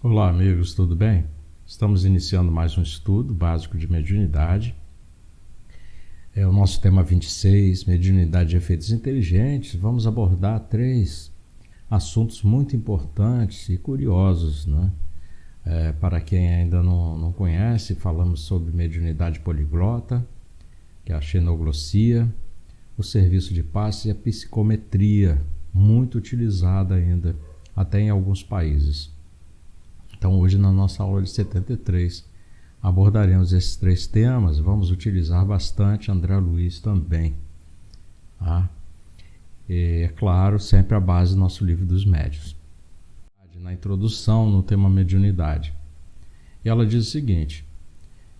Olá, amigos, tudo bem? Estamos iniciando mais um estudo básico de mediunidade. É o nosso tema 26, mediunidade de efeitos inteligentes. Vamos abordar 3 assuntos muito importantes e curiosos, né? Para quem ainda não conhece, falamos sobre mediunidade poliglota, que é a xenoglossia, o serviço de passe e a psicometria, muito utilizada ainda, até em alguns países. Então, hoje, na nossa aula de 73, abordaremos esses 3 temas. Vamos utilizar bastante André Luiz também. Tá? E, é claro, sempre a base do nosso livro dos médiuns. Na introdução, no tema mediunidade. E ela diz o seguinte: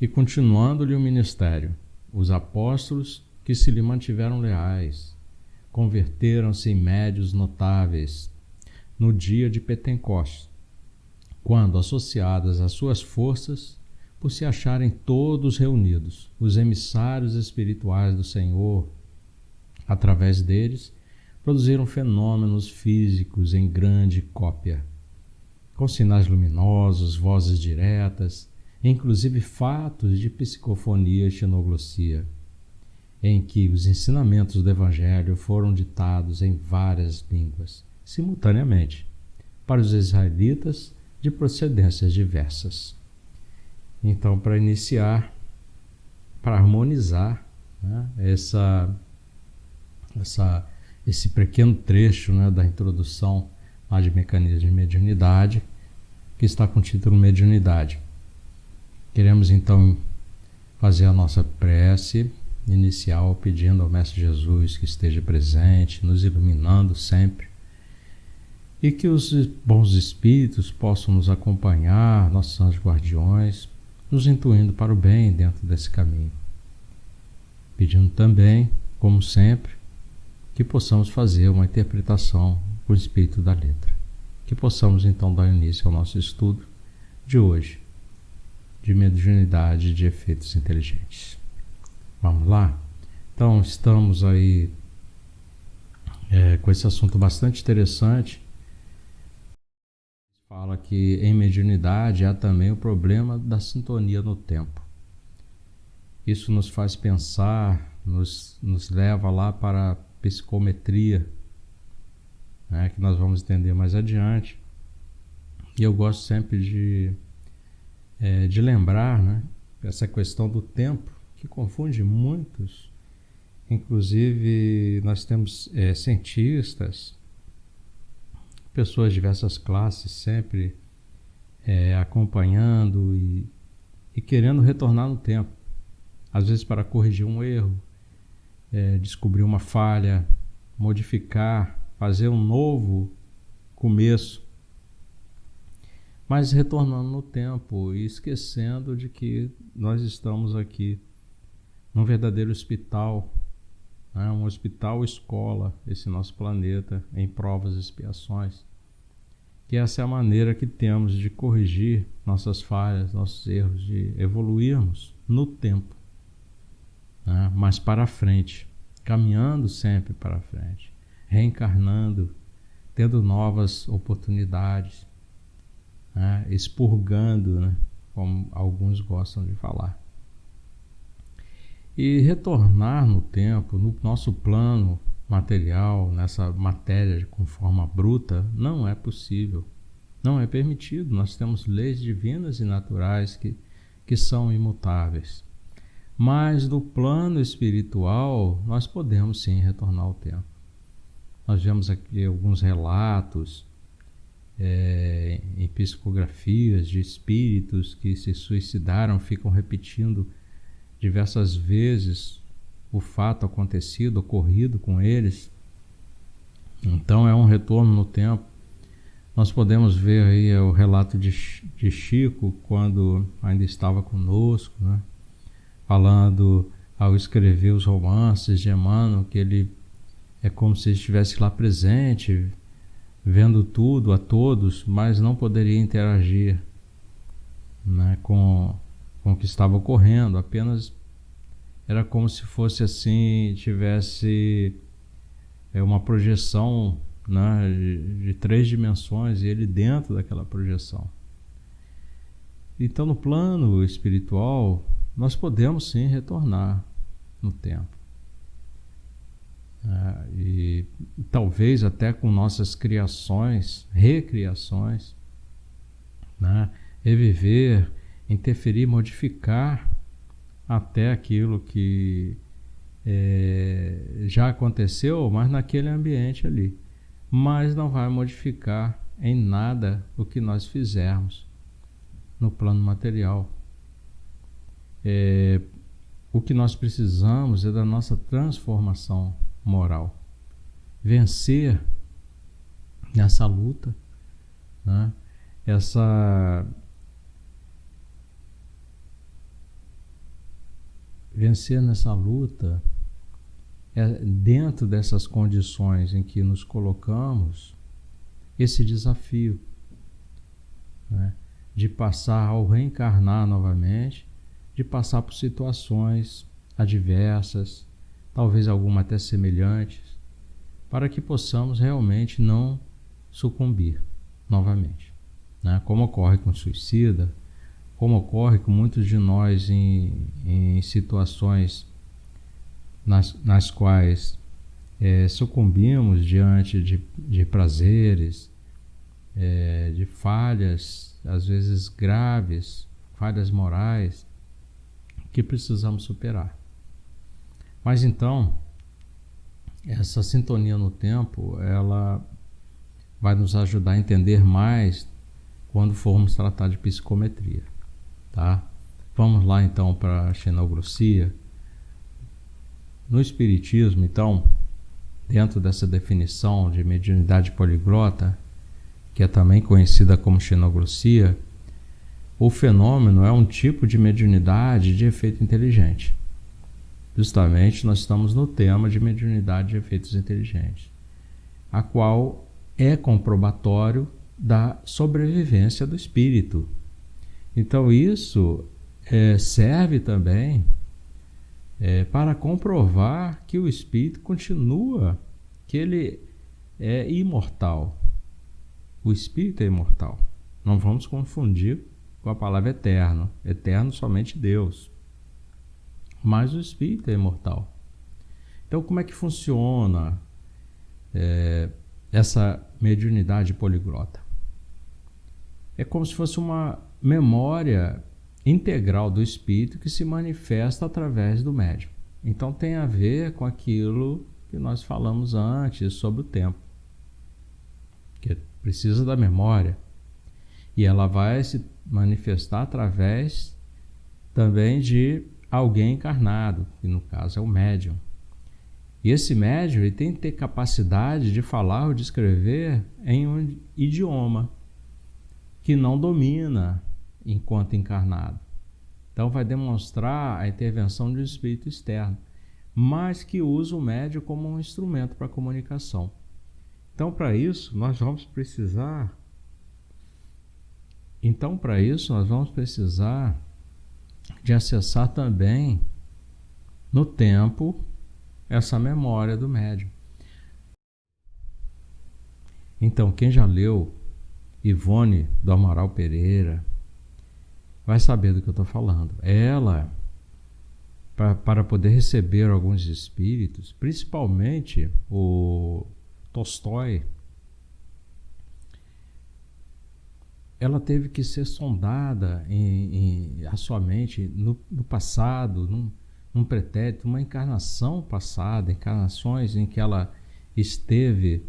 e continuando-lhe o ministério, os apóstolos que se lhe mantiveram leais converteram-se em médiuns notáveis no dia de Pentecostes, quando, associadas às suas forças, por se acharem todos reunidos, os emissários espirituais do Senhor, através deles, produziram fenômenos físicos em grande cópia, com sinais luminosos, vozes diretas, inclusive fatos de psicofonia e xenoglossia, em que os ensinamentos do Evangelho foram ditados em várias línguas, simultaneamente, para os israelitas de procedências diversas. Então, para iniciar, para harmonizar, né, esse pequeno trecho, né, da introdução lá de mecanismo de mediunidade, que está com o título Mediunidade. Queremos então fazer a nossa prece inicial pedindo ao Mestre Jesus que esteja presente, nos iluminando sempre, e que os bons espíritos possam nos acompanhar, nossos anjos guardiões, nos intuindo para o bem dentro desse caminho. Pedindo também, como sempre, que possamos fazer uma interpretação com o espírito da letra. Que possamos então dar início ao nosso estudo de hoje, de mediunidade de efeitos inteligentes. Vamos lá? Então, estamos aí com esse assunto bastante interessante. Fala que em mediunidade há também o problema da sintonia no tempo. Isso nos faz pensar, nos leva lá para a psicometria, né, que nós vamos entender mais adiante. E eu gosto sempre de lembrar, né, essa questão do tempo, que confunde muitos. Inclusive, nós temos cientistas, pessoas de diversas classes sempre acompanhando e querendo retornar no tempo, às vezes para corrigir um erro, descobrir uma falha, modificar, fazer um novo começo, mas retornando no tempo e esquecendo de que nós estamos aqui num verdadeiro hospital, né? Um hospital escola, esse nosso planeta, em provas e expiações. Que essa é a maneira que temos de corrigir nossas falhas, nossos erros, de evoluirmos no tempo, né? Mas para frente, caminhando sempre para frente, reencarnando, tendo novas oportunidades, né? Expurgando, né? Como alguns gostam de falar. E retornar no tempo, no nosso plano material, nessa matéria com forma bruta, não é possível, não é permitido. Nós temos leis divinas e naturais que são imutáveis. Mas no plano espiritual, nós podemos sim retornar ao tempo. Nós vemos aqui alguns relatos em psicografias de espíritos que se suicidaram, ficam repetindo diversas vezes o fato acontecido, ocorrido com eles. Então é um retorno no tempo. Nós podemos ver aí o relato de Chico, quando ainda estava conosco, né? Falando, ao escrever os romances de Emmanuel, que ele é como se estivesse lá presente, vendo tudo, a todos, mas não poderia interagir, né, com o que estava ocorrendo. Apenas era como se fosse assim, tivesse uma projeção, né, de 3 dimensões, e ele dentro daquela projeção. Então, no plano espiritual, nós podemos sim retornar no tempo. E talvez até com nossas criações, recriações, né? Reviver, interferir, modificar até aquilo que já aconteceu, mas naquele ambiente ali. Mas não vai modificar em nada o que nós fizermos no plano material. O que nós precisamos é da nossa transformação moral. Vencer nessa luta, né? Vencer nessa luta dentro dessas condições em que nos colocamos, esse desafio, né? De passar ao reencarnar novamente, de passar por situações adversas, talvez algumas até semelhantes, para que possamos realmente não sucumbir novamente, né? Como ocorre com o suicida, como ocorre com muitos de nós em situações nas quais sucumbimos diante de prazeres, de falhas, às vezes graves, falhas morais, que precisamos superar. Mas então, essa sintonia no tempo, ela vai nos ajudar a entender mais quando formos tratar de psicometria, tá? Vamos lá então para a xenogrossia. No Espiritismo, então, dentro dessa definição de mediunidade poliglota, que é também conhecida como xenogrossia, o fenômeno é um tipo de mediunidade de efeito inteligente. Justamente nós estamos no tema de mediunidade de efeitos inteligentes, a qual é comprobatório da sobrevivência do espírito. Então isso serve também para comprovar que o espírito continua, que ele é imortal. O espírito é imortal. Não vamos confundir com a palavra eterno. Eterno somente Deus. Mas o espírito é imortal. Então como é que funciona essa mediunidade poliglota? É como se fosse uma memória integral do espírito que se manifesta através do médium. Então tem a ver com aquilo que nós falamos antes sobre o tempo, que precisa da memória, e ela vai se manifestar através também de alguém encarnado, que no caso é o médium. E esse médium ele tem que ter capacidade de falar ou de escrever em um idioma que não domina enquanto encarnado. Então vai demonstrar a intervenção de um espírito externo, mas que usa o médium como um instrumento para comunicação. Então para isso nós vamos precisar de acessar também no tempo essa memória do médium. Então quem já leu Ivone do Amaral Pereira vai saber do que eu estou falando. Ela, para poder receber alguns espíritos, principalmente o Tolstói, ela teve que ser sondada a sua mente no passado, num pretérito, uma encarnação passada, encarnações em que ela esteve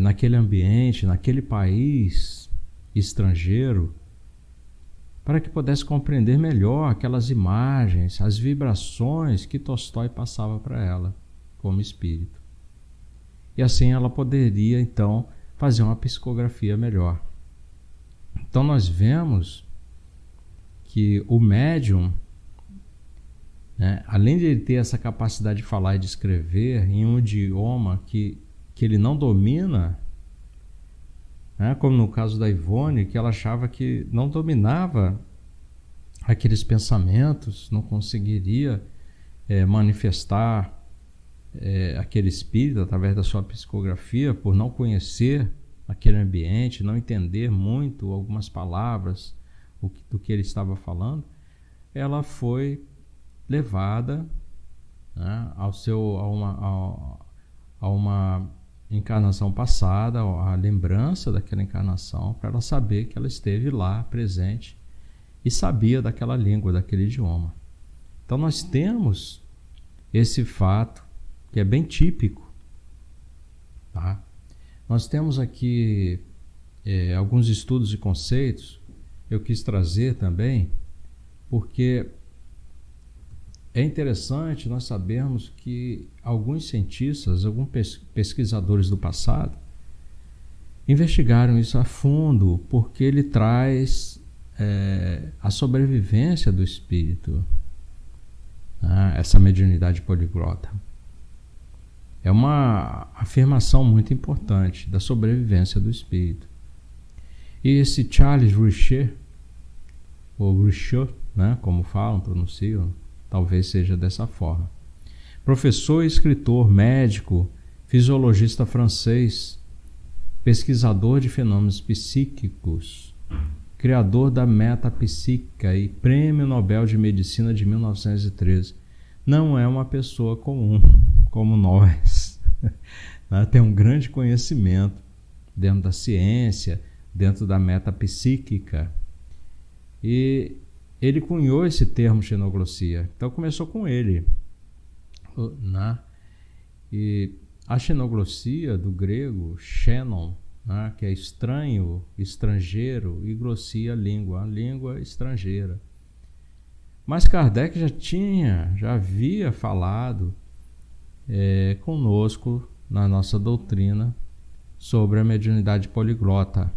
naquele ambiente, naquele país estrangeiro, para que pudesse compreender melhor aquelas imagens, as vibrações que Tolstói passava para ela como espírito. E assim ela poderia então fazer uma psicografia melhor. Então nós vemos que o médium, né, além de ele ter essa capacidade de falar e de escrever em um idioma que ele não domina, né, como no caso da Ivone, que ela achava que não dominava aqueles pensamentos, não conseguiria manifestar aquele espírito através da sua psicografia, por não conhecer aquele ambiente, não entender muito algumas palavras do que ele estava falando, ela foi levada, né, a uma encarnação passada, a lembrança daquela encarnação, para ela saber que ela esteve lá presente e sabia daquela língua, daquele idioma. Então nós temos esse fato que é bem típico, tá? Nós temos aqui alguns estudos e conceitos, eu quis trazer também, porque é interessante nós sabermos que alguns cientistas, alguns pesquisadores do passado, investigaram isso a fundo, porque ele traz a sobrevivência do espírito, né? Essa mediunidade poliglota. É uma afirmação muito importante da sobrevivência do espírito. E esse Charles Richet, ou Richet, né, como falam, pronunciam, talvez seja dessa forma. Professor e escritor, médico, fisiologista francês, pesquisador de fenômenos psíquicos, criador da metapsíquica e Prêmio Nobel de Medicina de 1913. Não é uma pessoa comum, como nós. Tem um grande conhecimento dentro da ciência, dentro da metapsíquica. E ele cunhou esse termo xenoglossia. Então começou com ele, né? E a xenoglossia, do grego xenon, né, que é estranho, estrangeiro, e glossia, língua, a língua estrangeira. Mas Kardec já havia falado conosco na nossa doutrina sobre a mediunidade poliglota,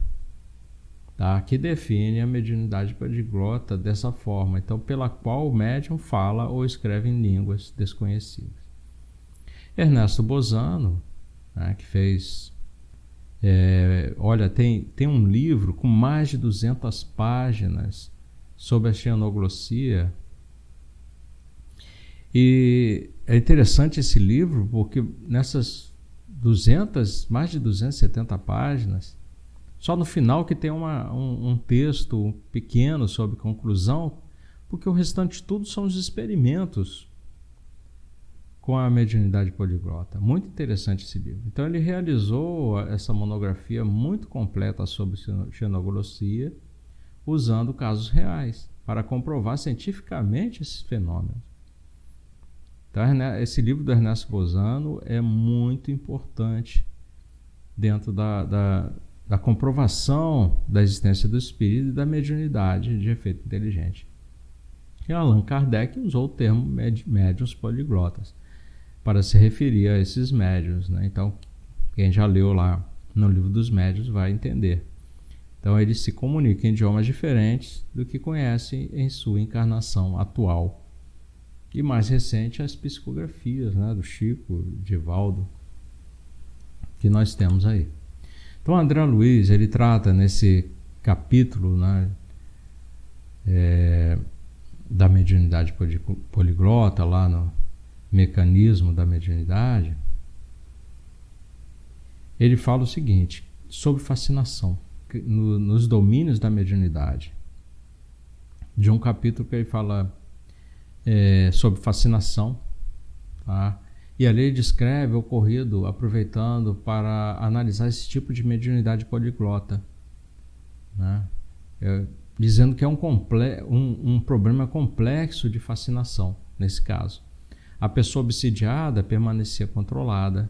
tá? Que define a mediunidade poliglota dessa forma, então, pela qual o médium fala ou escreve em línguas desconhecidas. Ernesto Bozano, né, que fez... olha, tem um livro com mais de 200 páginas sobre a xenoglossia. E é interessante esse livro porque nessas mais de 270 páginas, só no final que tem um texto pequeno sobre conclusão, porque o restante tudo são os experimentos com a mediunidade poliglota. Muito interessante esse livro. Então ele realizou essa monografia muito completa sobre xenoglossia, usando casos reais, para comprovar cientificamente esses fenômenos. Então esse livro do Ernesto Bozano é muito importante dentro da comprovação da existência do espírito e da mediunidade de efeito inteligente. E Allan Kardec usou o termo médiuns poliglotas para se referir a esses médiuns, né? Então, quem já leu lá no livro dos médiuns vai entender. Então, eles se comunicam em idiomas diferentes do que conhecem em sua encarnação atual. E mais recente, as psicografias, né, do Chico, Divaldo, que nós temos aí. Então, André Luiz, ele trata nesse capítulo, né, da mediunidade poliglota, lá no mecanismo da mediunidade, ele fala o seguinte, sobre fascinação, nos domínios da mediunidade. De um capítulo que ele fala sobre fascinação, tá? E ali ele descreve o ocorrido aproveitando para analisar esse tipo de mediunidade poliglota, né? Dizendo que é um problema complexo de fascinação, nesse caso. A pessoa obsidiada permanecia controlada,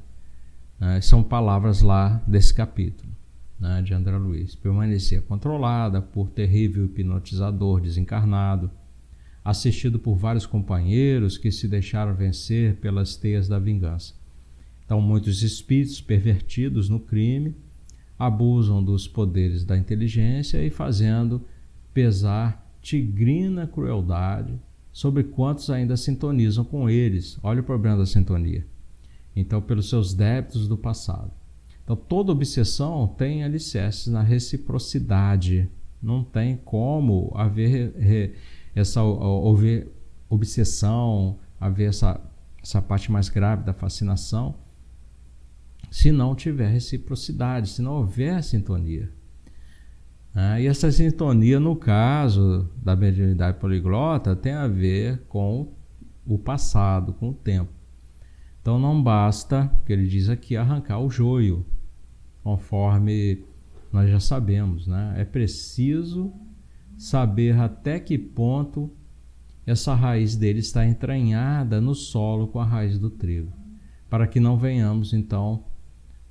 né? São palavras lá desse capítulo, né, de André Luiz. Permanecia controlada por terrível hipnotizador desencarnado, assistido por vários companheiros que se deixaram vencer pelas teias da vingança. Então, muitos espíritos pervertidos no crime abusam dos poderes da inteligência e fazendo pesar tigrina crueldade sobre quantos ainda sintonizam com eles. Olha o problema da sintonia. Então, pelos seus débitos do passado. Então, toda obsessão tem alicerces na reciprocidade. Não tem como haver obsessão, haver essa parte mais grave da fascinação, se não tiver reciprocidade, se não houver sintonia. E essa sintonia, no caso da mediunidade poliglota, tem a ver com o passado, com o tempo. Então não basta, que ele diz aqui, arrancar o joio, conforme nós já sabemos, né? É preciso saber até que ponto essa raiz dele está entranhada no solo com a raiz do trigo, para que não venhamos então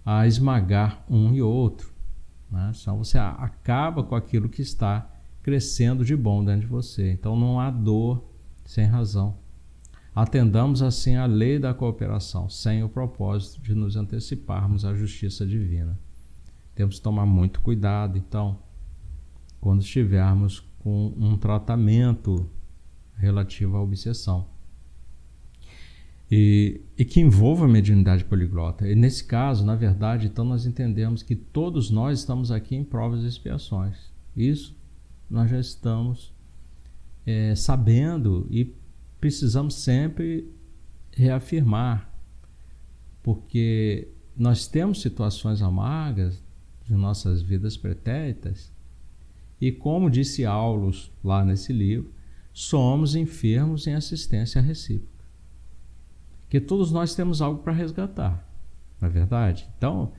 a esmagar um e outro, né? Senão você acaba com aquilo que está crescendo de bom dentro de você. Então não há dor sem razão. Atendamos assim à lei da cooperação, sem o propósito de nos anteciparmos à justiça divina. Temos que tomar muito cuidado, então, quando estivermos com um tratamento relativo à obsessão. E que envolva a mediunidade poliglota. E nesse caso, na verdade, então nós entendemos que todos nós estamos aqui em provas e expiações. Isso nós já estamos sabendo e precisamos sempre reafirmar, porque nós temos situações amargas de nossas vidas pretéritas e, como disse Aulus lá nesse livro, somos enfermos em assistência recíproca. Que todos nós temos algo para resgatar, não é verdade? Então,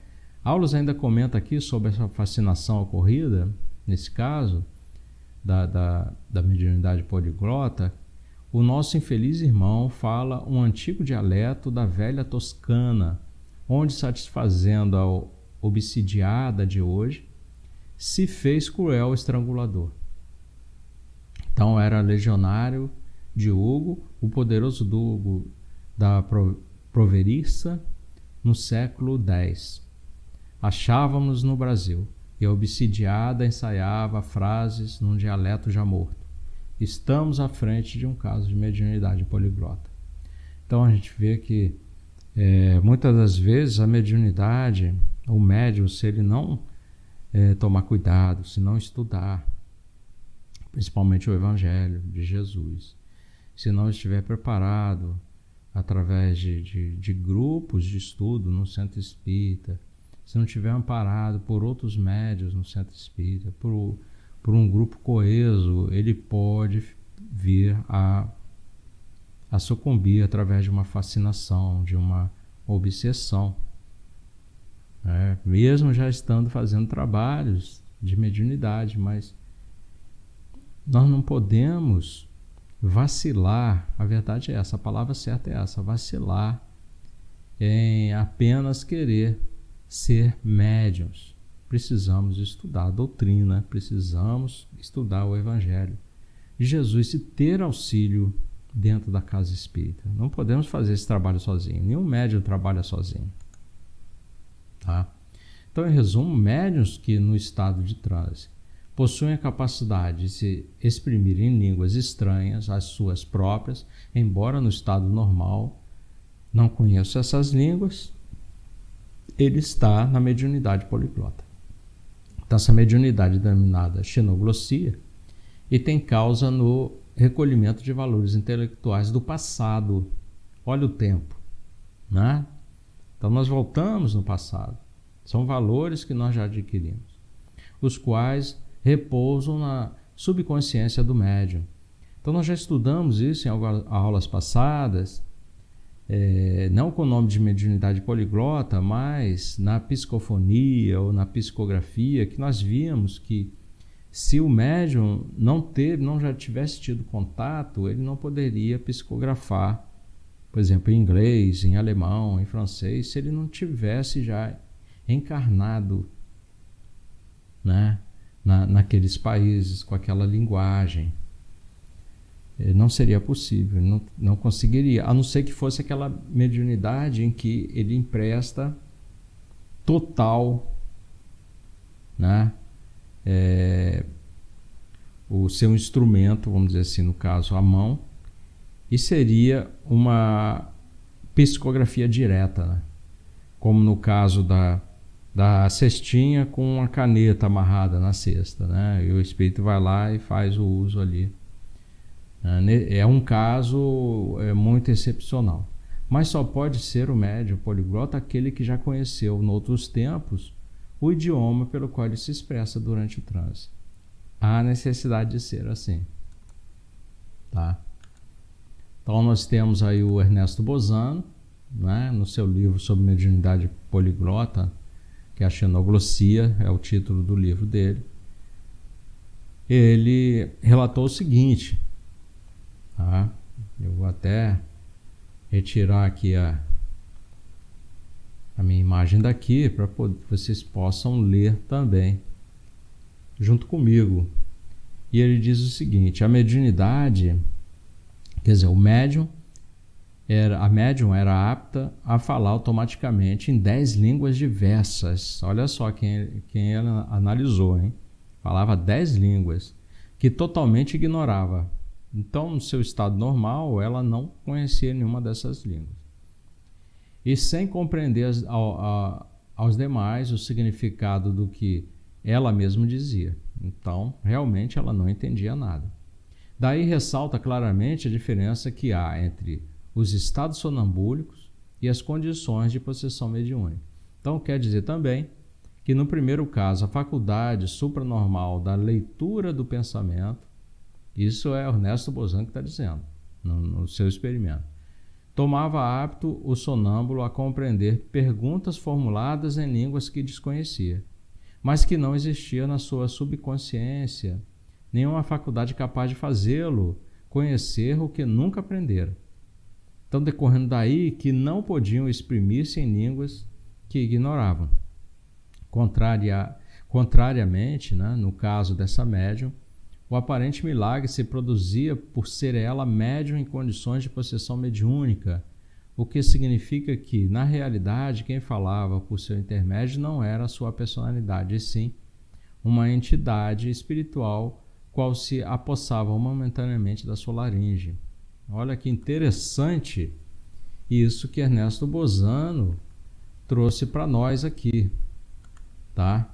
Aulus ainda comenta aqui sobre essa fascinação ocorrida, nesse caso, da mediunidade poliglota. O nosso infeliz irmão fala um antigo dialeto da velha Toscana, onde, satisfazendo a obsidiada de hoje, se fez cruel estrangulador. Então era legionário de Hugo, o poderoso Dugo da Proveriça, no século X. Achávamos no Brasil, e a obsidiada ensaiava frases num dialeto já morto. Estamos à frente de um caso de mediunidade poliglota. Então a gente vê que muitas das vezes a mediunidade, o médium, se ele não tomar cuidado, se não estudar, principalmente o Evangelho de Jesus, se não estiver preparado através de grupos de estudo no centro espírita, se não estiver amparado por outros médiuns no centro espírita, por um grupo coeso, ele pode vir a sucumbir através de uma fascinação, de uma obsessão. Mesmo já estando fazendo trabalhos de mediunidade, mas nós não podemos vacilar, a verdade é essa, a palavra certa é essa, vacilar em apenas querer ser médiuns. Precisamos estudar a doutrina, precisamos estudar o Evangelho de Jesus e ter auxílio dentro da casa espírita. Não podemos fazer esse trabalho sozinho, nenhum médium trabalha sozinho. Tá? Então, em resumo, médiuns que no estado de transe possuem a capacidade de se exprimir em línguas estranhas às suas próprias, embora no estado normal não conheça essas línguas, ele está na mediunidade poliglota. Então, essa mediunidade denominada xenoglossia e tem causa no recolhimento de valores intelectuais do passado. Olha o tempo, né? Então nós voltamos no passado. São valores que nós já adquirimos, os quais repousam na subconsciência do médium. Então nós já estudamos isso em aulas passadas, não com o nome de mediunidade poliglota, mas na psicofonia ou na psicografia, que nós víamos que se o médium não já tivesse tido contato, ele não poderia psicografar, por exemplo, em inglês, em alemão, em francês, se ele não tivesse já encarnado, né, naqueles países, com aquela linguagem. Não seria possível, não conseguiria, a não ser que fosse aquela mediunidade em que ele empresta total, né, o seu instrumento, vamos dizer assim, no caso a mão, e seria uma psicografia direta, né? Como no caso da cestinha com a caneta amarrada na cesta, né? E o espírito vai lá e faz o uso ali. É um caso muito excepcional, mas só pode ser o médium poliglota aquele que já conheceu, noutros tempos, o idioma pelo qual ele se expressa durante o transe. há necessidade de ser assim, tá? Então nós temos aí o Ernesto Bozano, né, no seu livro sobre mediunidade poliglota, que é a Xenoglossia, é o título do livro dele. Ele relatou o seguinte, tá? Eu vou até retirar aqui a minha imagem daqui para que vocês possam ler também junto comigo. E ele diz o seguinte: a mediunidade, quer dizer, a médium era apta a falar automaticamente em 10 línguas diversas. Olha só quem ela analisou, hein? Falava 10 línguas, que totalmente ignorava. Então, no seu estado normal, ela não conhecia nenhuma dessas línguas. E sem compreender aos demais o significado do que ela mesma dizia. Então, realmente, ela não entendia nada. Daí ressalta claramente a diferença que há entre os estados sonambúlicos e as condições de possessão mediúnica. Então, quer dizer também que, no primeiro caso, a faculdade supranormal da leitura do pensamento, isso é Ernesto Bozano que está dizendo, no seu experimento, tomava apto o sonâmbulo a compreender perguntas formuladas em línguas que desconhecia, mas que não existia na sua subconsciência nenhuma faculdade capaz de fazê-lo conhecer o que nunca aprendera. Então, decorrendo daí que não podiam exprimir-se em línguas que ignoravam. Contrariamente, né, no caso dessa médium, o aparente milagre se produzia por ser ela médium em condições de possessão mediúnica, o que significa que, na realidade, quem falava por seu intermédio não era a sua personalidade, e sim uma entidade espiritual qual se apossava momentaneamente da sua laringe. Olha que interessante isso que Ernesto Bozano trouxe para nós aqui, tá?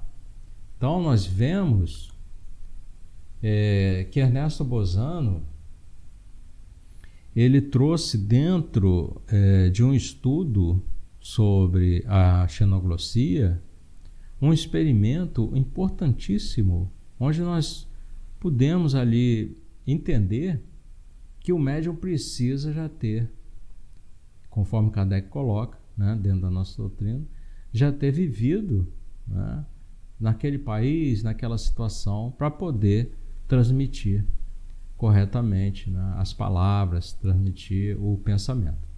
Então nós vemos que Ernesto Bozano ele trouxe dentro de um estudo sobre a xenoglossia um experimento importantíssimo, onde nós pudemos ali entender que o médium precisa já ter, conforme Kardec coloca, né, dentro da nossa doutrina, já ter vivido, né, naquele país, naquela situação, para poder transmitir corretamente, né, as palavras, transmitir o pensamento.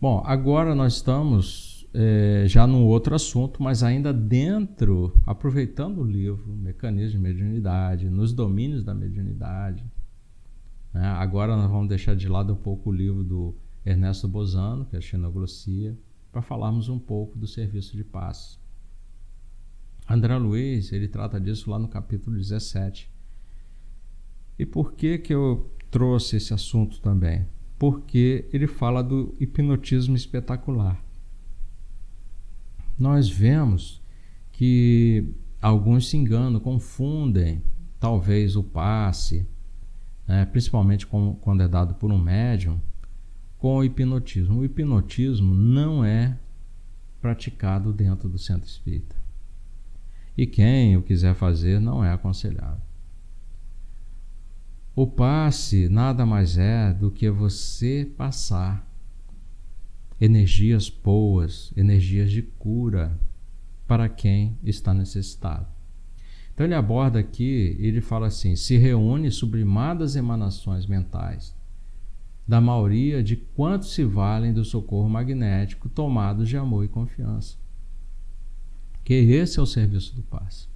Bom, agora nós estamos já num outro assunto, mas ainda dentro, aproveitando o livro Mecanismo de Mediunidade, nos domínios da mediunidade. Né? Agora nós vamos deixar de lado um pouco o livro do Ernesto Bozano, que é a Xenoglossia, para falarmos um pouco do serviço de paz. André Luiz, ele trata disso lá no capítulo 17. E por que eu trouxe esse assunto também? Porque ele fala do hipnotismo espetacular. Nós vemos que alguns se enganam, confundem talvez o passe, né, principalmente quando é dado por um médium, com o hipnotismo. O hipnotismo não é praticado dentro do centro espírita. E quem o quiser fazer não é aconselhável. O passe nada mais é do que você passar energias boas, energias de cura para quem está necessitado. Então ele aborda aqui, ele fala assim: se reúne sublimadas emanações mentais da maioria de quantos se valem do socorro magnético tomados de amor e confiança. Que esse é o serviço do passe.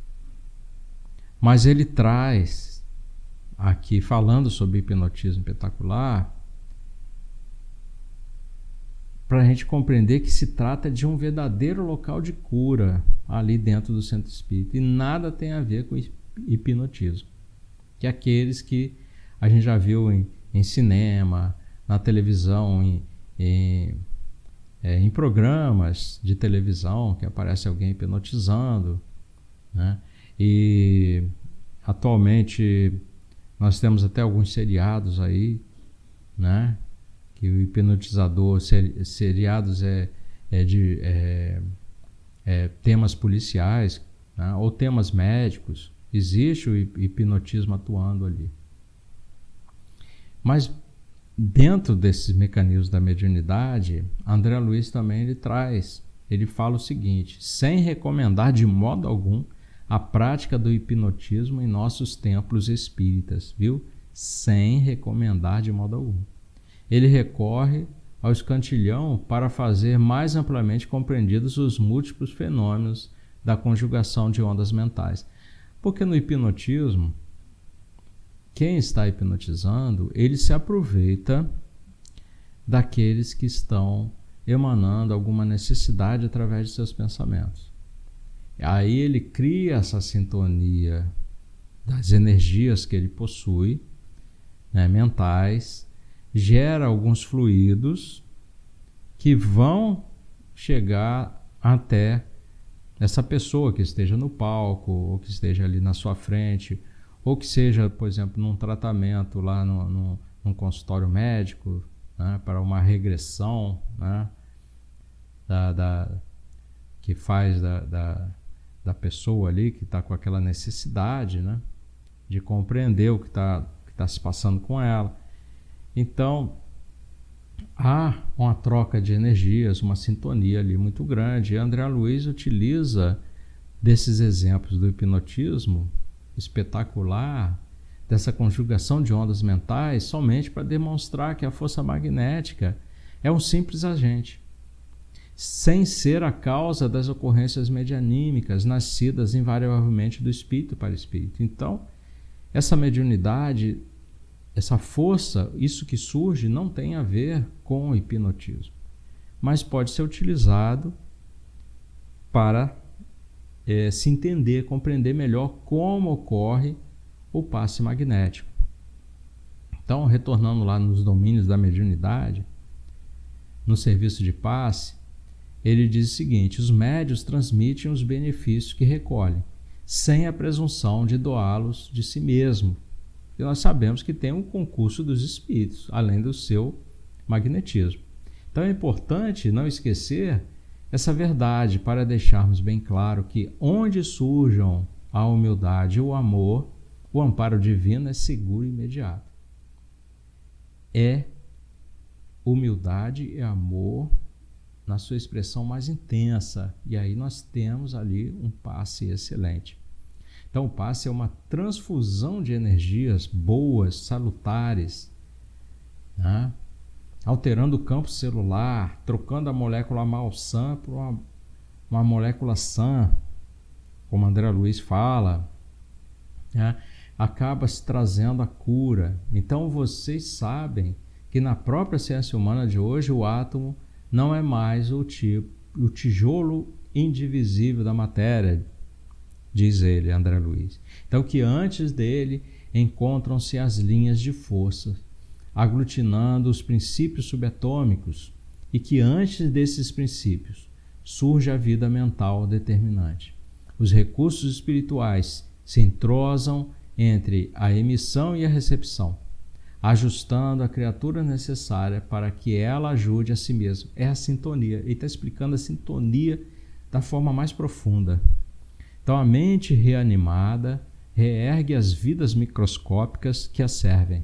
Mas ele traz aqui, falando sobre hipnotismo espetacular, para a gente compreender que se trata de um verdadeiro local de cura ali dentro do centro espírita, e nada tem a ver com hipnotismo, que é aqueles que a gente já viu em cinema, na televisão, em programas de televisão, que aparece alguém hipnotizando, né? E atualmente nós temos até alguns seriados aí, né? Que o hipnotizador, seriados de temas policiais, né? Ou temas médicos, Existe o hipnotismo atuando ali. Mas dentro desses mecanismos da mediunidade, André Luiz também ele fala o seguinte: sem recomendar de modo algum a prática do hipnotismo em nossos templos espíritas, viu? Sem recomendar de modo algum. Ele recorre ao escantilhão para fazer mais amplamente compreendidos os múltiplos fenômenos da conjugação de ondas mentais. Porque no hipnotismo, quem está hipnotizando, ele se aproveita daqueles que estão emanando alguma necessidade através de seus pensamentos. Aí ele cria essa sintonia das energias que ele possui, né, mentais, gera alguns fluidos que vão chegar até essa pessoa que esteja no palco, ou que esteja ali na sua frente, ou que seja, por exemplo, num tratamento lá num consultório médico, né, para uma regressão, né, que faz da pessoa ali que está com aquela necessidade, né, de compreender o que está se passando com ela. Então, há uma troca de energias, uma sintonia ali muito grande. E André Luiz utiliza desses exemplos do hipnotismo espetacular, dessa conjugação de ondas mentais, somente para demonstrar que a força magnética é um simples agente, sem ser a causa das ocorrências medianímicas nascidas invariavelmente do espírito para espírito. Então, essa mediunidade, essa força, isso que surge, não tem a ver com o hipnotismo, mas pode ser utilizado para se entender, compreender melhor como ocorre o passe magnético. Então, retornando lá nos domínios da mediunidade, no serviço de passe, ele diz o seguinte: os médiuns transmitem os benefícios que recolhem, sem a presunção de doá-los de si mesmo. E nós sabemos que tem um concurso dos espíritos, além do seu magnetismo. Então é importante não esquecer essa verdade para deixarmos bem claro que onde surjam a humildade e o amor, o amparo divino é seguro e imediato. É humildade e amor na sua expressão mais intensa, e aí nós temos ali um passe excelente. Então o passe é uma transfusão de energias boas, salutares, né? Alterando o campo celular, trocando a molécula malsã por uma molécula sã, como André Luiz fala, né? Acaba se trazendo a cura. Então vocês sabem que na própria ciência humana de hoje o átomo não é mais o tijolo indivisível da matéria, diz ele, André Luiz. Então que antes dele encontram-se as linhas de força, aglutinando os princípios subatômicos, e que antes desses princípios surge a vida mental determinante. Os recursos espirituais se entrosam entre a emissão e a recepção, ajustando a criatura necessária para que ela ajude a si mesma. É a sintonia. Ele está explicando a sintonia da forma mais profunda. Então a mente reanimada reergue as vidas microscópicas que a servem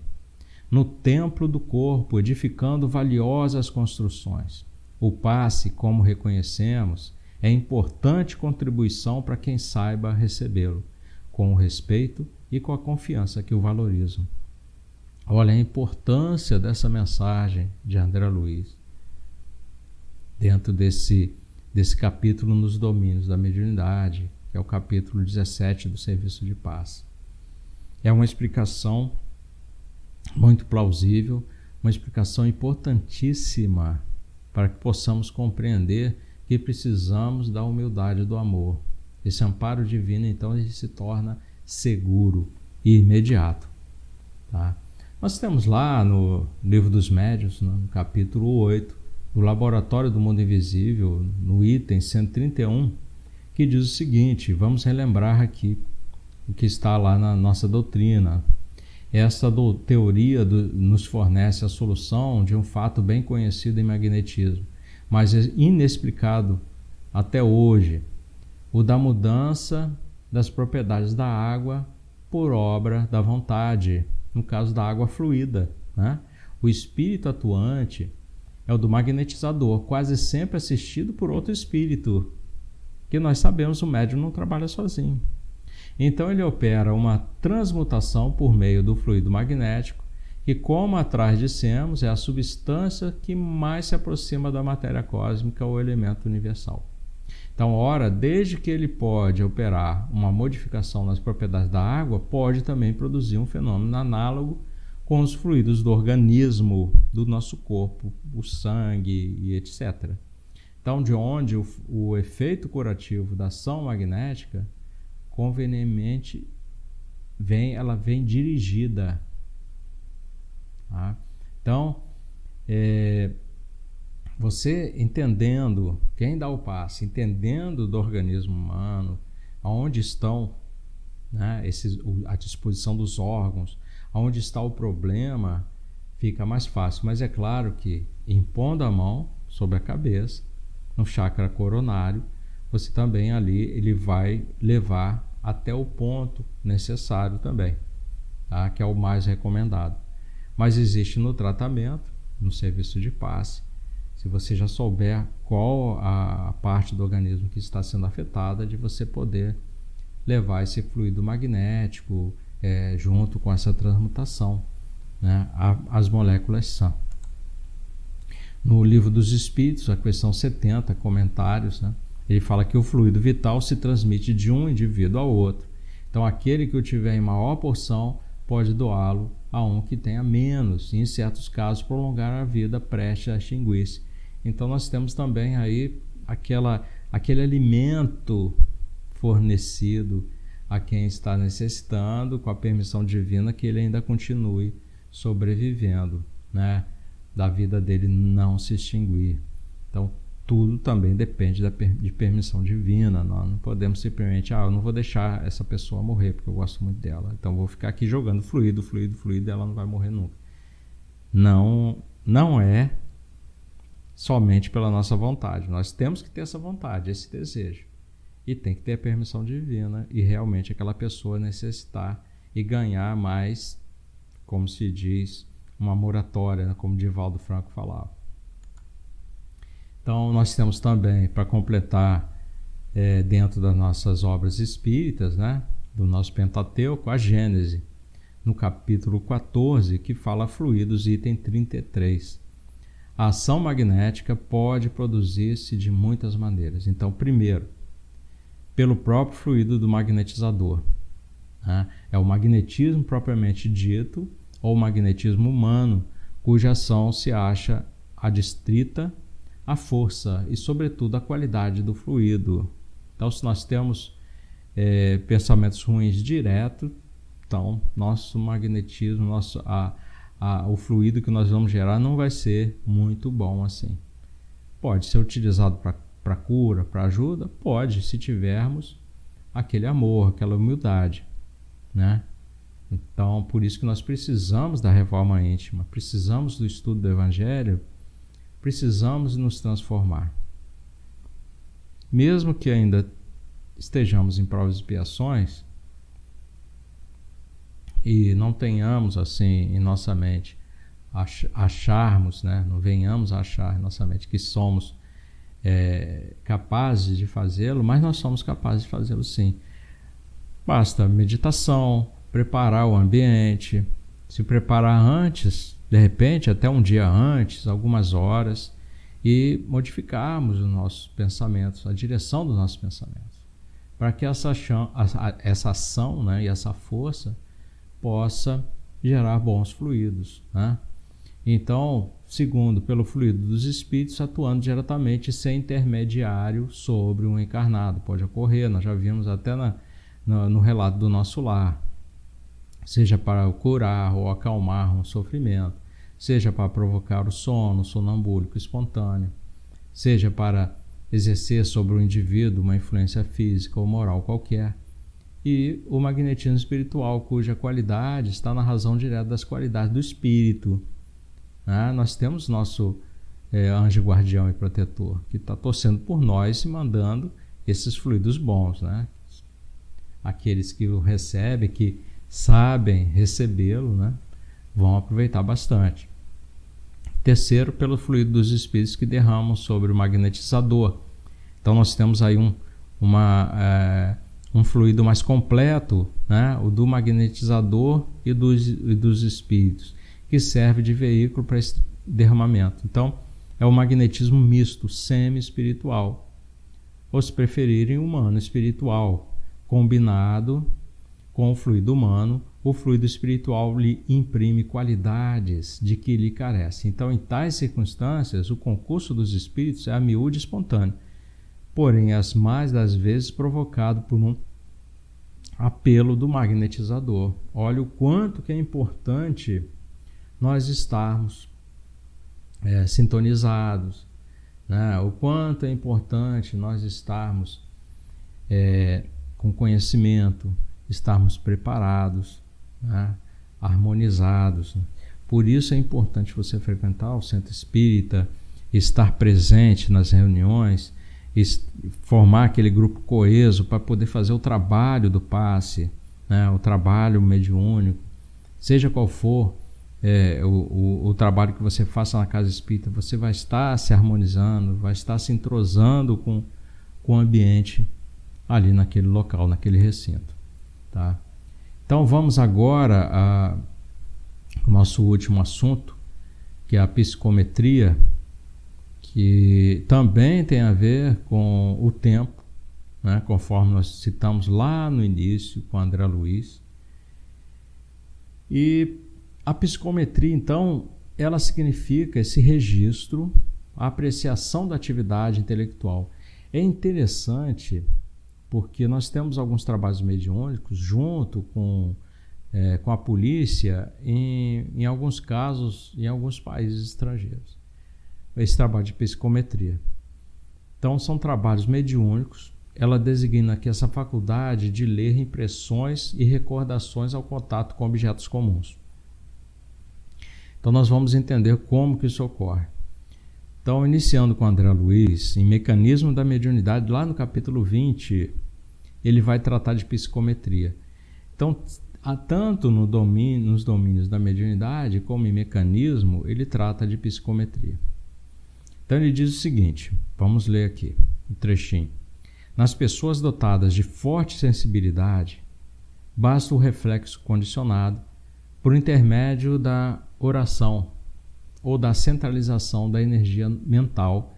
no templo do corpo, edificando valiosas construções. O passe, como reconhecemos, é importante contribuição para quem saiba recebê-lo, com o respeito e com a confiança que o valorizam. Olha a importância dessa mensagem de André Luiz dentro desse capítulo nos domínios da mediunidade, que é o capítulo 17 do Serviço de Passe. É uma explicação muito plausível, uma explicação importantíssima para que possamos compreender que precisamos da humildade e do amor. Esse amparo divino, então, ele se torna seguro e imediato. Tá? Nós temos lá no Livro dos Médiuns, no capítulo 8, do Laboratório do Mundo Invisível, no item 131, que diz o seguinte, vamos relembrar aqui o que está lá na nossa doutrina. Essa teoria nos fornece a solução de um fato bem conhecido em magnetismo, mas é inexplicado até hoje, o da mudança das propriedades da água por obra da vontade, no caso da água fluida, né? O espírito atuante é o do magnetizador, quase sempre assistido por outro espírito, que nós sabemos o médium não trabalha sozinho. Então ele opera uma transmutação por meio do fluido magnético, que, como atrás dissemos, é a substância que mais se aproxima da matéria cósmica ou elemento universal. Então, ora, desde que ele pode operar uma modificação nas propriedades da água, pode também produzir um fenômeno análogo com os fluidos do organismo do nosso corpo, o sangue e etc. Então, de onde o efeito curativo da ação magnética, convenientemente, ela vem dirigida. Tá? Então, você entendendo, quem dá o passe, entendendo do organismo humano, aonde estão, né, a disposição dos órgãos, aonde está o problema, fica mais fácil. Mas é claro que, impondo a mão sobre a cabeça, no chakra coronário, você também ali, ele vai levar até o ponto necessário também, tá? Que é o mais recomendado. Mas existe no tratamento, no serviço de passe, se você já souber qual a parte do organismo que está sendo afetada, de você poder levar esse fluido magnético junto com essa transmutação, né, as moléculas sã. No Livro dos Espíritos, a questão 70, comentários, né, ele fala que o fluido vital se transmite de um indivíduo ao outro. Então, aquele que o tiver em maior porção pode doá-lo a um que tenha menos, e em certos casos prolongar a vida prestes a extinguir-se. Então, nós temos também aí aquele alimento fornecido a quem está necessitando, com a permissão divina, que ele ainda continue sobrevivendo, né? Da vida dele não se extinguir. Então, tudo também depende de permissão divina. Nós não podemos simplesmente, eu não vou deixar essa pessoa morrer porque eu gosto muito dela, então vou ficar aqui jogando fluido, e ela não vai morrer nunca. Não é somente pela nossa vontade. Nós temos que ter essa vontade, esse desejo. E tem que ter a permissão divina e realmente aquela pessoa necessitar e ganhar mais, como se diz, uma moratória, né? Como Divaldo Franco falava. Então, nós temos também, para completar, dentro das nossas obras espíritas, né, do nosso Pentateuco, a Gênese, no capítulo 14, que fala fluidos, item 33. A ação magnética pode produzir-se de muitas maneiras. Então, primeiro, pelo próprio fluido do magnetizador, né? É o magnetismo propriamente dito, ou o magnetismo humano, cuja ação se acha adstrita à força e, sobretudo, à qualidade do fluido. Então, se nós temos pensamentos ruins direto, então, nosso magnetismo, o fluido que nós vamos gerar não vai ser muito bom assim. Pode ser utilizado para cura, para ajuda? Pode, se tivermos aquele amor, aquela humildade, né? Então, por isso que nós precisamos da reforma íntima, precisamos do estudo do Evangelho, precisamos nos transformar. Mesmo que ainda estejamos em provas e expiações e não tenhamos assim em nossa mente, acharmos, né? Não venhamos a achar em nossa mente que somos capazes de fazê-lo, mas nós somos capazes de fazê-lo sim. Basta meditação, preparar o ambiente, se preparar antes, de repente até um dia antes, algumas horas, e modificarmos os nossos pensamentos, a direção dos nossos pensamentos, para que essa ação, né, e essa força possa gerar bons fluidos, né? Então, segundo, pelo fluido dos espíritos, atuando diretamente sem intermediário sobre um encarnado. Pode ocorrer, nós já vimos até no relato do nosso lar, seja para curar ou acalmar um sofrimento, seja para provocar o sono sonambúlico espontâneo, seja para exercer sobre o indivíduo uma influência física ou moral qualquer, e o magnetismo espiritual, cuja qualidade está na razão direta das qualidades do espírito. Nós temos nosso anjo guardião e protetor, que está torcendo por nós e mandando esses fluidos bons, né? aqueles que o recebem, que sabem recebê-lo, né, vão aproveitar bastante. Terceiro, pelo fluido dos espíritos que derramam sobre o magnetizador. Então nós temos aí um fluido mais completo, né, o do magnetizador e dos espíritos, que serve de veículo para esse derramamento. Então é o magnetismo misto, semi-espiritual, ou se preferirem, humano-espiritual, combinado com o fluido humano. O fluido espiritual lhe imprime qualidades de que lhe carece. Então, em tais circunstâncias, o concurso dos espíritos é a miúde espontâneo, porém, as mais das vezes provocado por um apelo do magnetizador. Olha o quanto que é importante nós estarmos sintonizados, né? O quanto é importante nós estarmos com conhecimento, estarmos preparados, né? Harmonizados. Por isso é importante você frequentar o centro espírita, estar presente nas reuniões, formar aquele grupo coeso para poder fazer o trabalho do passe, né? O trabalho mediúnico, seja qual for o trabalho que você faça na casa espírita, você vai estar se harmonizando, vai estar se entrosando com o ambiente ali naquele local, naquele recinto, tá? Então vamos agora ao nosso último assunto, que é a psicometria, que também tem a ver com o tempo, né? Conforme nós citamos lá no início com André Luiz. E a psicometria, então, ela significa esse registro, a apreciação da atividade intelectual. É interessante porque nós temos alguns trabalhos mediúnicos junto com a polícia em alguns casos, em alguns países estrangeiros. Esse trabalho de psicometria. Então, são trabalhos mediúnicos. Ela designa aqui essa faculdade de ler impressões e recordações ao contato com objetos comuns. Então, nós vamos entender como que isso ocorre. Então, iniciando com André Luiz, em Mecanismo da Mediunidade, lá no capítulo 20, ele vai tratar de psicometria. Então, tanto nos domínios da mediunidade como em mecanismo, ele trata de psicometria. Então, ele diz o seguinte, vamos ler aqui um trechinho. Nas pessoas dotadas de forte sensibilidade, basta o reflexo condicionado por intermédio da oração ou da centralização da energia mental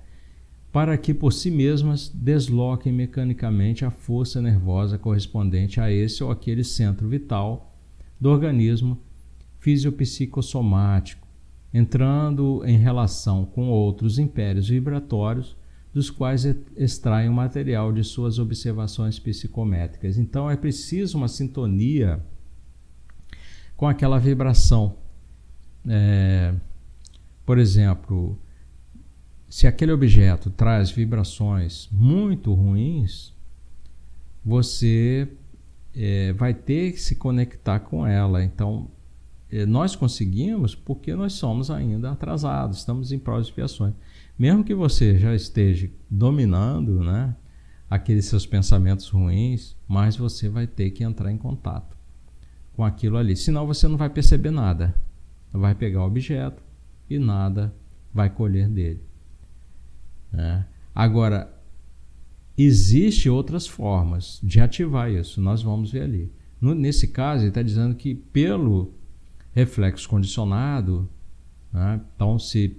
para que por si mesmas desloquem mecanicamente a força nervosa correspondente a esse ou aquele centro vital do organismo fisiopsicossomático, entrando em relação com outros impérios vibratórios, dos quais extraem o material de suas observações psicométricas. Então é preciso uma sintonia com aquela vibração. Por exemplo, se aquele objeto traz vibrações muito ruins, você vai ter que se conectar com ela. Então, nós conseguimos porque nós somos ainda atrasados, estamos em provas e expiações. Mesmo que você já esteja dominando, né, aqueles seus pensamentos ruins, mas você vai ter que entrar em contato com aquilo ali. Senão você não vai perceber nada. Vai pegar o objeto e nada vai colher dele. Agora, existem outras formas de ativar isso. Nós vamos ver ali. Nesse caso, ele está dizendo que pelo reflexo condicionado, né, então se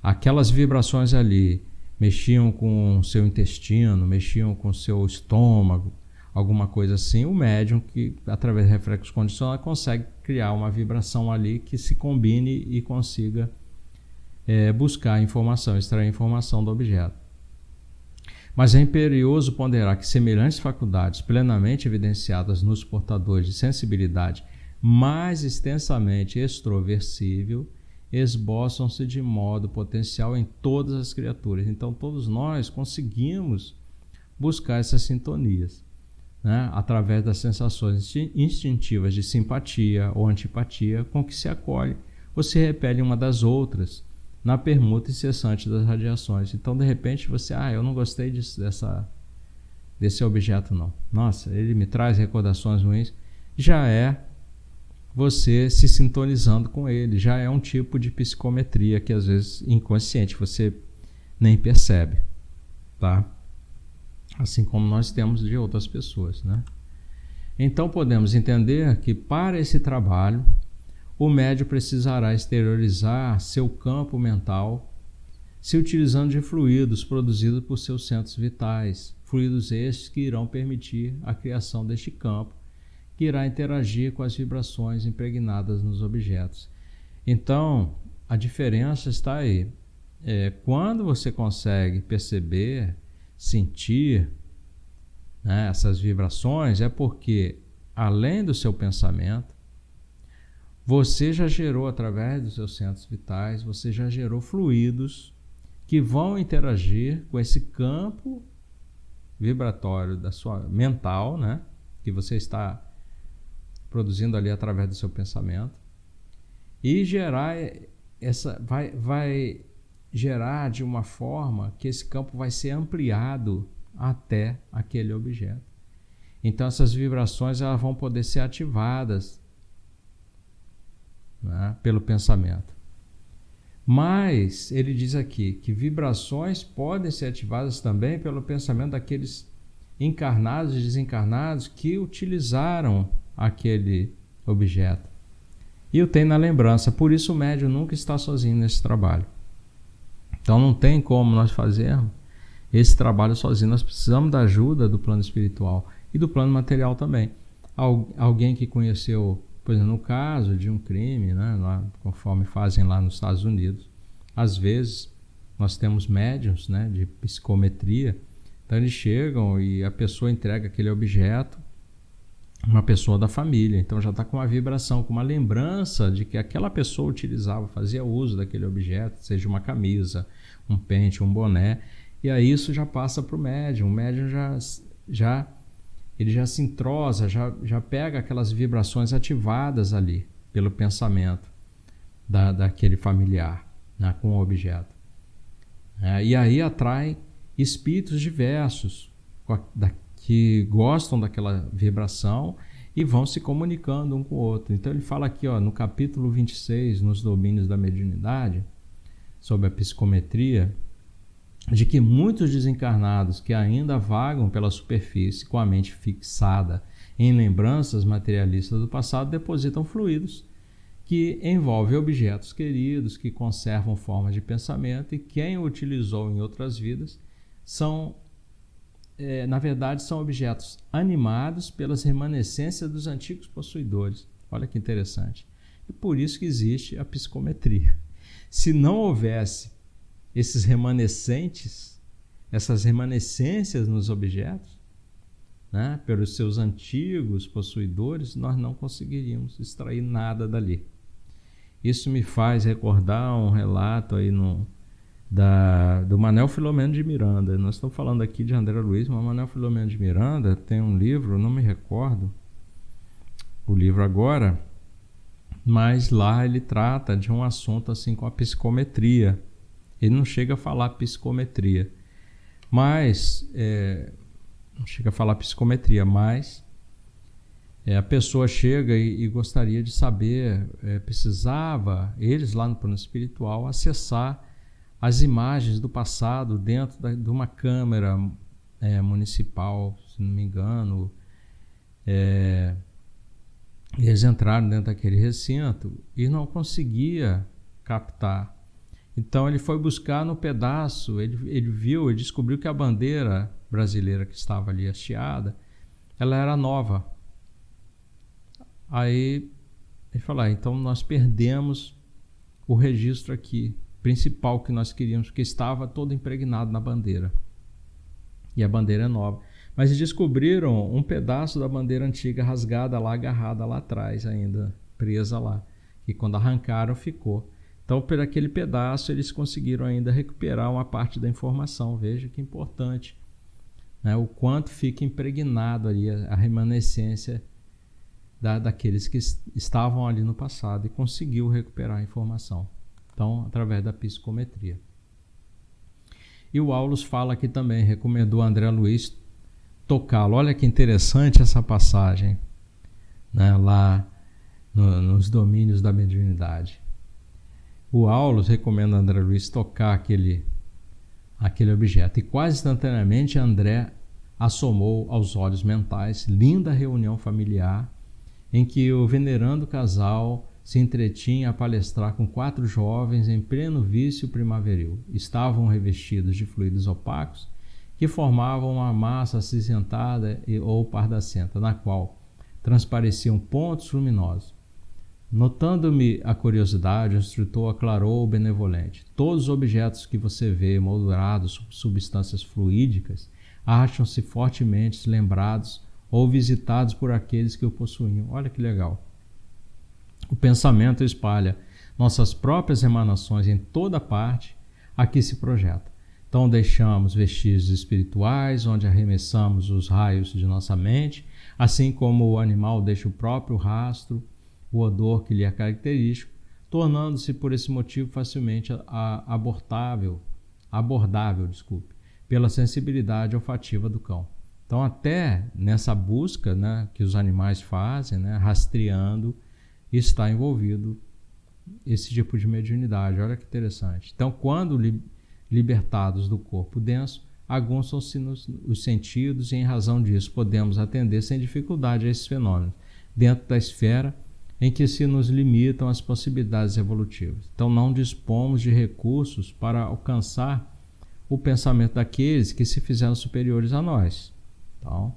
aquelas vibrações ali mexiam com o seu intestino, mexiam com o seu estômago, alguma coisa assim, o médium que através do reflexo condicionado consegue criar uma vibração ali que se combine e consiga buscar informação, extrair informação do objeto. Mas é imperioso ponderar que semelhantes faculdades plenamente evidenciadas nos portadores de sensibilidade mais extensamente extroversível esboçam-se de modo potencial em todas as criaturas. Então todos nós conseguimos buscar essas sintonias, né, através das sensações instintivas de simpatia ou antipatia com que se acolhe ou se repele uma das outras na permuta incessante das radiações. Então, de repente, você, eu não gostei desse objeto não. Nossa, ele me traz recordações ruins. Já é você se sintonizando com ele, já é um tipo de psicometria que às vezes inconsciente, você nem percebe, tá? Assim como nós temos de outras pessoas, né? Então podemos entender que para esse trabalho o médium precisará exteriorizar seu campo mental se utilizando de fluidos produzidos por seus centros vitais, fluidos estes que irão permitir a criação deste campo, que irá interagir com as vibrações impregnadas nos objetos. Então, a diferença está aí. Quando você consegue perceber, sentir, né, essas vibrações, é porque, além do seu pensamento, você já gerou, através dos seus centros vitais, você já gerou fluidos que vão interagir com esse campo vibratório da sua mental, né, que você está produzindo ali através do seu pensamento, e gerar vai gerar de uma forma que esse campo vai ser ampliado até aquele objeto. Então essas vibrações elas vão poder ser ativadas, né, pelo pensamento. Mas ele diz aqui que vibrações podem ser ativadas também pelo pensamento daqueles encarnados e desencarnados que utilizaram aquele objeto e o tem na lembrança. Por isso o médium nunca está sozinho nesse trabalho. Então não tem como nós fazermos esse trabalho sozinho. Nós precisamos da ajuda do plano espiritual e do plano material também. Alguém que conheceu, por exemplo, no caso de um crime, né, lá, conforme fazem lá nos Estados Unidos, às vezes nós temos médiums, né, de psicometria. Então eles chegam e a pessoa entrega aquele objeto, uma pessoa da família, então já está com uma vibração, com uma lembrança de que aquela pessoa utilizava, fazia uso daquele objeto, seja uma camisa, um pente, um boné, e aí isso já passa para o médium. O médium ele já se entrosa, já pega aquelas vibrações ativadas ali pelo pensamento daquele familiar, né, com o objeto. E aí atrai espíritos diversos que gostam daquela vibração e vão se comunicando um com o outro. Então ele fala aqui, no capítulo 26, nos domínios da mediunidade, sobre a psicometria, de que muitos desencarnados que ainda vagam pela superfície com a mente fixada em lembranças materialistas do passado depositam fluidos que envolvem objetos queridos, que conservam formas de pensamento, e quem o utilizou em outras vidas na verdade são objetos animados pelas remanescências dos antigos possuidores. Olha que interessante. E por isso que existe a psicometria. Se não houvesse esses remanescentes, essas remanescências nos objetos, né, pelos seus antigos possuidores, nós não conseguiríamos extrair nada dali. Isso me faz recordar um relato aí do Manuel Filomeno de Miranda. Nós estamos falando aqui de André Luiz, mas Manuel Filomeno de Miranda tem um livro, não me recordo o livro agora, mas lá ele trata de um assunto assim com a psicometria. Ele não chega a falar psicometria, mas a pessoa chega e gostaria de saber, precisava, eles lá no plano espiritual, acessar as imagens do passado dentro de uma câmara municipal, se não me engano. Eles entraram dentro daquele recinto e não conseguia captar. Então ele foi buscar no pedaço, ele descobriu que a bandeira brasileira que estava ali hasteada, ela era nova. Aí ele falou, então nós perdemos o registro aqui, principal que nós queríamos, porque estava todo impregnado na bandeira. E a bandeira é nova. Mas eles descobriram um pedaço da bandeira antiga rasgada lá, agarrada lá atrás ainda, presa lá. E quando arrancaram ficou. Então, por aquele pedaço, eles conseguiram ainda recuperar uma parte da informação. Veja que importante, né? O quanto fica impregnado ali a remanescência daqueles que estavam ali no passado e conseguiu recuperar a informação. Então, através da psicometria. E o Aulus fala aqui também, recomendou a André Luiz tocá-lo. Olha que interessante essa passagem, né, lá nos domínios da mediunidade. O Aulus recomenda a André Luiz tocar aquele objeto, e quase instantaneamente André assomou aos olhos mentais linda reunião familiar em que o venerando casal se entretinha a palestrar com 4 jovens em pleno vício primaveril. Estavam revestidos de fluidos opacos que formavam uma massa acinzentada ou pardacenta, na qual transpareciam pontos luminosos. Notando-me a curiosidade, o instrutor aclarou benevolente: todos os objetos que você vê moldurados sob substâncias fluídicas acham-se fortemente lembrados ou visitados por aqueles que o possuíam. Olha que legal. O pensamento espalha nossas próprias emanações em toda parte a que se projeta. Então deixamos vestígios espirituais, onde arremessamos os raios de nossa mente, assim como o animal deixa o próprio rastro, o odor que lhe é característico, tornando-se por esse motivo facilmente abordável, pela sensibilidade olfativa do cão. Então até nessa busca, né, que os animais fazem, né, rastreando, está envolvido esse tipo de mediunidade. Olha que interessante. Então, quando libertados do corpo denso, aguçam-se os sentidos e, em razão disso, podemos atender sem dificuldade a esses fenômenos, dentro da esfera em que se nos limitam as possibilidades evolutivas. Então, não dispomos de recursos para alcançar o pensamento daqueles que se fizeram superiores a nós. Então,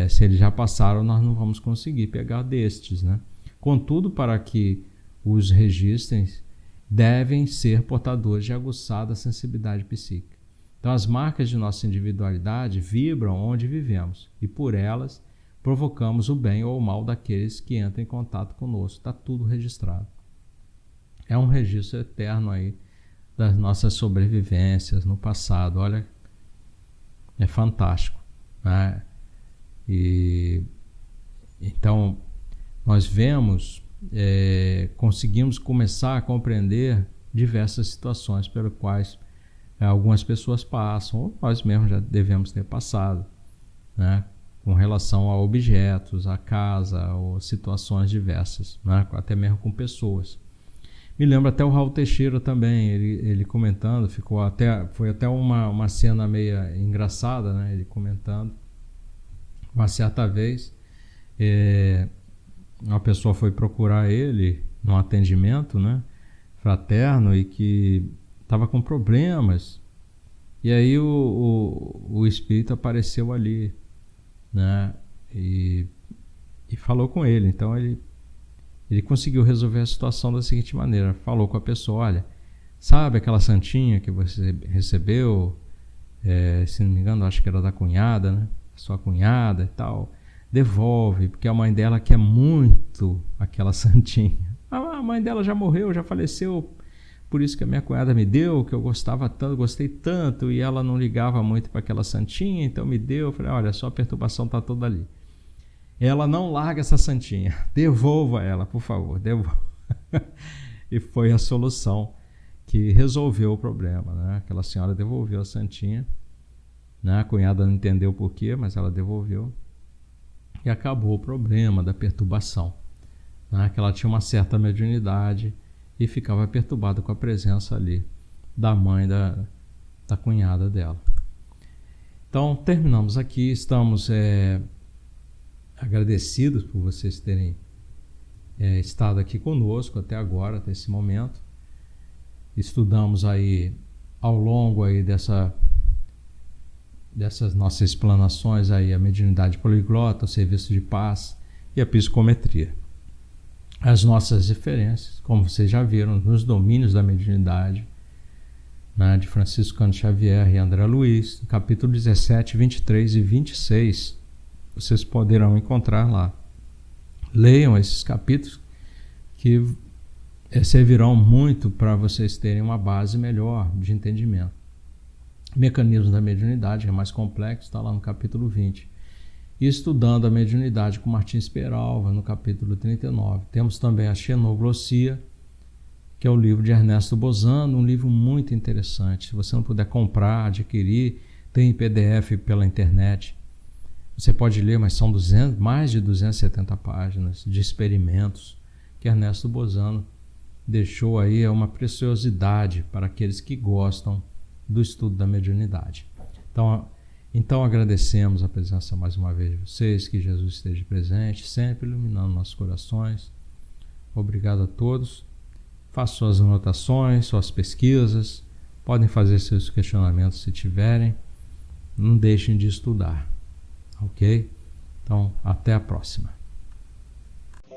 se eles já passaram, nós não vamos conseguir pegar destes, né? Contudo, para que os registrem, devem ser portadores de aguçada sensibilidade psíquica. Então, as marcas de nossa individualidade vibram onde vivemos e, por elas, provocamos o bem ou o mal daqueles que entram em contato conosco. Está tudo registrado. É um registro eterno aí das nossas sobrevivências no passado. Olha, é fantástico, né? E então nós vemos, conseguimos começar a compreender diversas situações pelas quais algumas pessoas passam, ou nós mesmos já devemos ter passado, né, com relação a objetos, a casa, ou situações diversas, né, até mesmo com pessoas. Me lembro até o Raul Teixeira também, ele comentando, foi até uma cena meio engraçada, né, ele comentando. Uma certa vez, uma pessoa foi procurar ele num atendimento, né, fraterno, e que estava com problemas. E aí o espírito apareceu ali, né, e falou com ele. Então ele conseguiu resolver a situação da seguinte maneira: falou com a pessoa: olha, sabe aquela santinha que você recebeu, se não me engano, acho que era da cunhada, né, sua cunhada e tal, devolve, porque a mãe dela quer muito aquela santinha. A mãe dela já morreu, já faleceu, por isso que a minha cunhada me deu, que eu gostei tanto, e ela não ligava muito para aquela santinha, então me deu. Eu falei: olha, só a perturbação está toda ali. Ela não larga essa santinha, devolva ela, por favor, devolva. E foi a solução que resolveu o problema, né? Aquela senhora devolveu a santinha, né? A cunhada não entendeu por quê, mas ela devolveu, e acabou o problema da perturbação, né? Que ela tinha uma certa mediunidade e ficava perturbada com a presença ali da mãe da cunhada dela. Então, terminamos aqui. Estamos agradecidos por vocês terem estado aqui conosco até agora, até esse momento. Estudamos aí ao longo aí dessas nossas explanações aí a mediunidade poliglota, o serviço de paz e a psicometria. As nossas referências, como vocês já viram, nos domínios da mediunidade, né, de Francisco Cândido Xavier e André Luiz, no capítulo 17, 23 e 26, vocês poderão encontrar lá. Leiam esses capítulos que servirão muito para vocês terem uma base melhor de entendimento. Mecanismos da mediunidade, que é mais complexo, está lá no capítulo 20. E estudando a mediunidade com Martins Peralva, no capítulo 39. Temos também a Xenoglossia, que é o livro de Ernesto Bozano, um livro muito interessante. Se você não puder comprar, adquirir, tem em PDF pela internet. Você pode ler, mas são mais de 270 páginas de experimentos que Ernesto Bozano deixou aí, é uma preciosidade para aqueles que gostam do estudo da mediunidade. Então agradecemos a presença mais uma vez de vocês, que Jesus esteja presente, sempre iluminando nossos corações. Obrigado a todos. Façam suas anotações, suas pesquisas, podem fazer seus questionamentos se tiverem. Não deixem de estudar, ok? Então, até a próxima.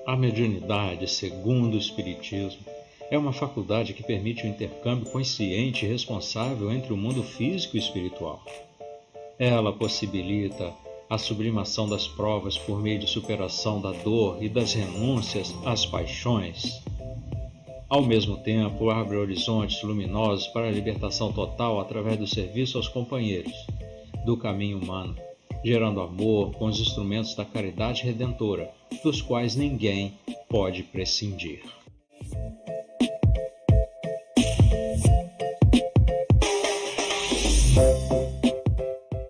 A mediunidade, segundo o Espiritismo, é uma faculdade que permite o intercâmbio consciente e responsável entre o mundo físico e espiritual. Ela possibilita a sublimação das provas por meio de superação da dor e das renúncias às paixões. Ao mesmo tempo, abre horizontes luminosos para a libertação total através do serviço aos companheiros, do caminho humano, gerando amor com os instrumentos da caridade redentora, dos quais ninguém pode prescindir.